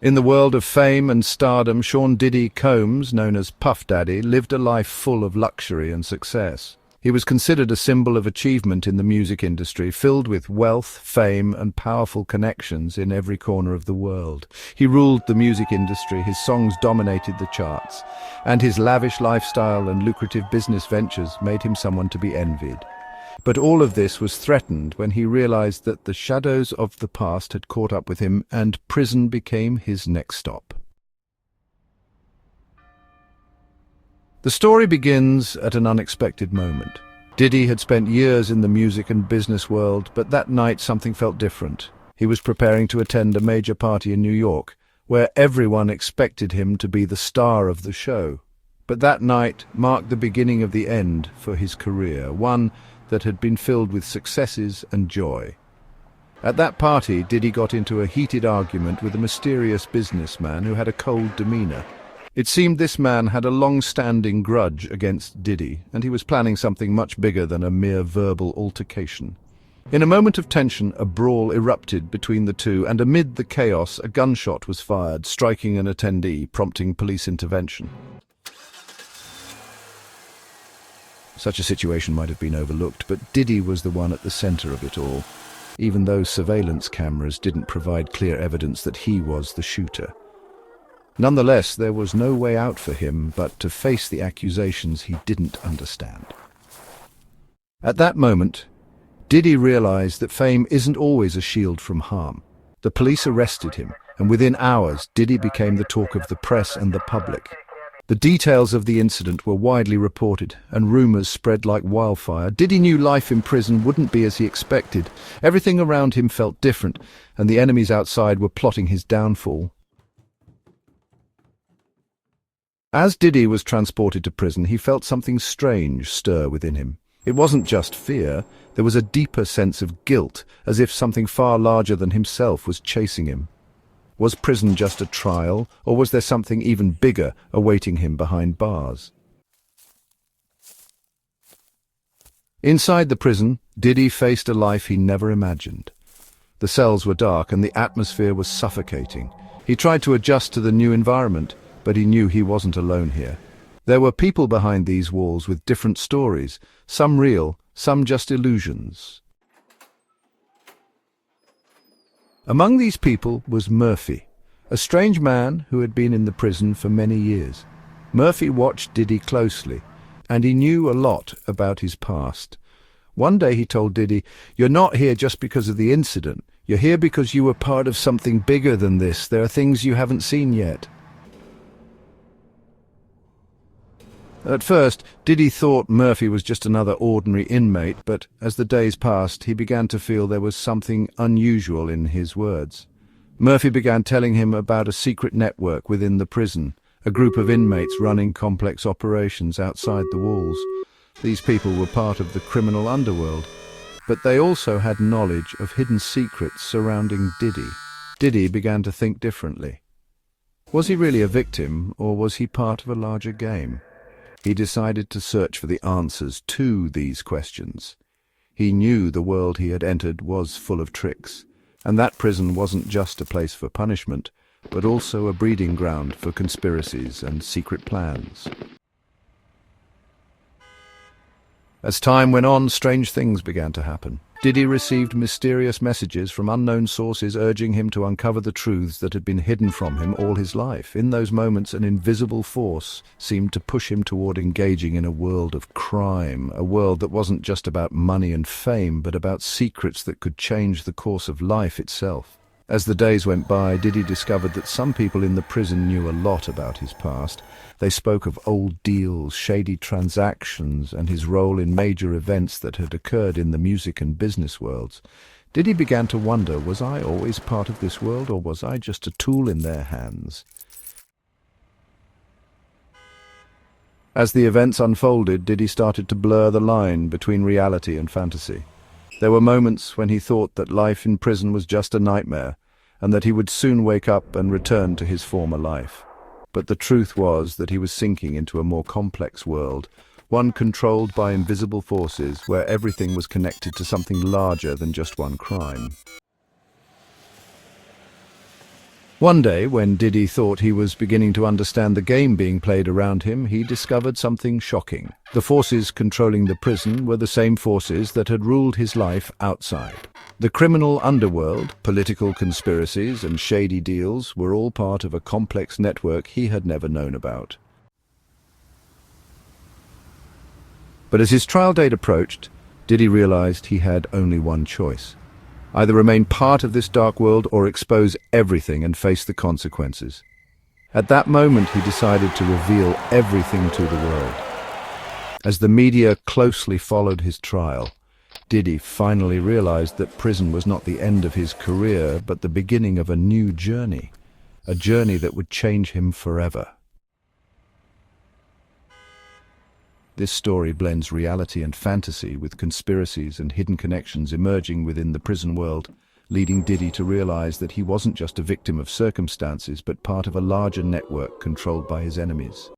In the world of fame and stardom, Sean Diddy Combs, known as Puff Daddy, lived a life full of luxury and success. He was considered a symbol of achievement in the music industry, filled with wealth, fame, and powerful connections in every corner of the world. He ruled the music industry, his songs dominated the charts, and his lavish lifestyle and lucrative business ventures made him someone to be envied. But all of this was threatened when he realized that the shadows of the past had caught up with him and prison became his next stop. The story begins at an unexpected moment. Diddy had spent years in the music and business world, but that night something felt different. He was preparing to attend a major party in New York, where everyone expected him to be the star of the show. But that night marked the beginning of the end for his career, one that had been filled with successes and joy. At that party, Diddy got into a heated argument with a mysterious businessman who had a cold demeanor. It seemed this man had a long-standing grudge against Diddy, and he was planning something much bigger than a mere verbal altercation. In a moment of tension, a brawl erupted between the two, and amid the chaos, a gunshot was fired, striking an attendee, prompting police intervention. Such a situation might have been overlooked, but Diddy was the one at the center of it all, even though surveillance cameras didn't provide clear evidence that he was the shooter. Nonetheless, there was no way out for him but to face the accusations he didn't understand. At that moment, Diddy realized that fame isn't always a shield from harm. The police arrested him, and within hours, Diddy became the talk of the press and the public. The details of the incident were widely reported, and rumors spread like wildfire. Diddy knew life in prison wouldn't be as he expected. Everything around him felt different, and the enemies outside were plotting his downfall. As Diddy was transported to prison, he felt something strange stir within him. It wasn't just fear, there was a deeper sense of guilt, as if something far larger than himself was chasing him. Was prison just a trial, or was there something even bigger awaiting him behind bars? Inside the prison, Diddy faced a life he never imagined. The cells were dark and the atmosphere was suffocating. He tried to adjust to the new environment, but he knew he wasn't alone here. There were people behind these walls with different stories, some real, some just illusions. Among these people was Murphy, a strange man who had been in the prison for many years. Murphy watched Diddy closely, and he knew a lot about his past. One day he told Diddy, "You're not here just because of the incident. You're here because you were part of something bigger than this. There are things you haven't seen yet." At first, Diddy thought Murphy was just another ordinary inmate, but as the days passed, he began to feel there was something unusual in his words. Murphy began telling him about a secret network within the prison, a group of inmates running complex operations outside the walls. These people were part of the criminal underworld, but they also had knowledge of hidden secrets surrounding Diddy. Diddy began to think differently. Was he really a victim, or was he part of a larger game? He decided to search for the answers to these questions. He knew the world he had entered was full of tricks, and that prison wasn't just a place for punishment, but also a breeding ground for conspiracies and secret plans. As time went on, strange things began to happen. Diddy received mysterious messages from unknown sources urging him to uncover the truths that had been hidden from him all his life. In those moments, an invisible force seemed to push him toward engaging in a world of crime, a world that wasn't just about money and fame, but about secrets that could change the course of life itself. As the days went by, Diddy discovered that some people in the prison knew a lot about his past. They spoke of old deals, shady transactions, and his role in major events that had occurred in the music and business worlds. Diddy began to wonder, was I always part of this world, or was I just a tool in their hands? As the events unfolded, Diddy started to blur the line between reality and fantasy. There were moments when he thought that life in prison was just a nightmare, and that he would soon wake up and return to his former life. But the truth was that he was sinking into a more complex world, one controlled by invisible forces where everything was connected to something larger than just one crime. One day, when Diddy thought he was beginning to understand the game being played around him, he discovered something shocking. The forces controlling the prison were the same forces that had ruled his life outside. The criminal underworld, political conspiracies, and shady deals were all part of a complex network he had never known about. But as his trial date approached, Diddy realized he had only one choice. Either remain part of this dark world or expose everything and face the consequences. At that moment, he decided to reveal everything to the world. As the media closely followed his trial, Diddy finally realized that prison was not the end of his career, but the beginning of a new journey, a journey that would change him forever. This story blends reality and fantasy with conspiracies and hidden connections emerging within the prison world, leading Diddy to realize that he wasn't just a victim of circumstances but part of a larger network controlled by his enemies.